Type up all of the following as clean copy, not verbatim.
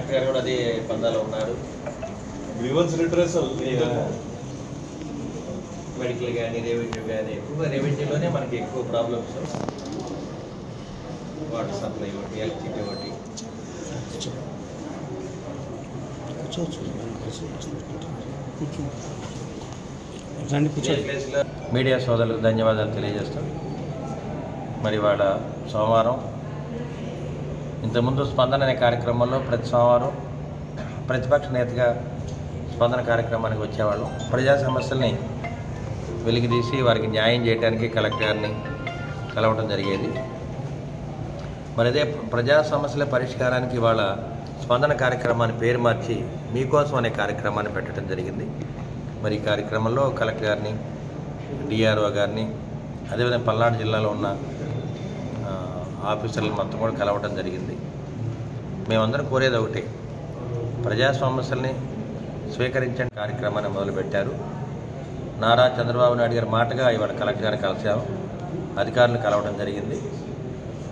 Collector గారు కూడా అదే పందాలో ఉన్నారు. గ్రీవెన్స్ రిట్రెసల్ మెడికల్ కానీ రెవెన్యూ కానీ ఎక్కువగా రెవెన్యూలోనే మనకి ఎక్కువ ప్రాబ్లమ్స్. వాటర్ సప్లై ఒకటి, ఎలక్ట్రిసిటీ ఒకటి. మీడియా సోదరులకు ధన్యవాదాలు తెలియజేస్తాం. మరి వాళ్ళ సోమవారం ఇంతకుముందు స్పందన అనే కార్యక్రమంలో ప్రతి సోమవారం ప్రతిపక్ష నేతగా స్పందన కార్యక్రమానికి వచ్చేవాళ్ళం. ప్రజా సమస్యల్ని వెలికితీసి వారికి న్యాయం చేయడానికి కలెక్టర్ గారిని కలవడం జరిగేది. మరి అదే ప్రజా సమస్యల పరిష్కారానికి ఇవాళ స్పందన కార్యక్రమాన్ని పేరు మార్చి మీకోసం అనే కార్యక్రమాన్ని పెట్టడం జరిగింది. మరి ఈ కార్యక్రమంలో కలెక్టర్ గారిని, డిఆర్ఓ గారిని, అదేవిధంగా పల్నాడు జిల్లాలో ఉన్న ఆఫీసర్లు మొత్తం కూడా కలవడం జరిగింది. మేమందరం కోరేది ఒకటే, ప్రజా సమస్యల్ని స్వీకరించే కార్యక్రమాన్ని మొదలుపెట్టారు. నారా చంద్రబాబు నాయుడు గారి మాటగా ఇవాళ కలెక్టర్ గారిని కలిసాము, అధికారులు కలవడం జరిగింది.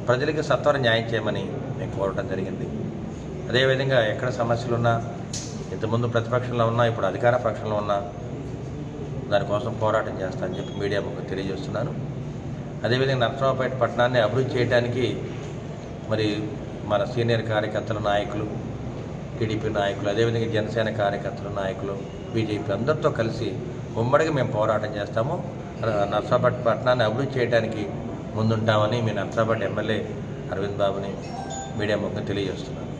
ప్రజలకు సత్వర న్యాయం చేయమని మేము కోరడం జరిగింది. అదేవిధంగా ఎక్కడ సమస్యలు ఉన్నా, ఇంతకుముందు ప్రతిపక్షంలో ఉన్నా, ఇప్పుడు అధికార పక్షంలో ఉన్నా దానికోసం పోరాటం చేస్తానని చెప్పి మీడియా ముఖ్యంగా తెలియజేస్తున్నాను. అదేవిధంగా నర్సరావుపేట పట్టణాన్ని అభివృద్ధి చేయడానికి మరి మన సీనియర్ కార్యకర్తల నాయకులు, టీడీపీ నాయకులు, అదేవిధంగా జనసేన కార్యకర్తల నాయకులు, బీజేపీ అందరితో కలిసి ఉమ్మడిగా మేము పోరాటం చేస్తాము. నర్సరావుపేట పట్టణాన్ని అభివృద్ధి చేయడానికి ముందుంటామని మీ నర్సరావుపేట ఎమ్మెల్యే అరవింద్ బాబుని మీడియా ముఖ్యంగా తెలియజేస్తున్నాను.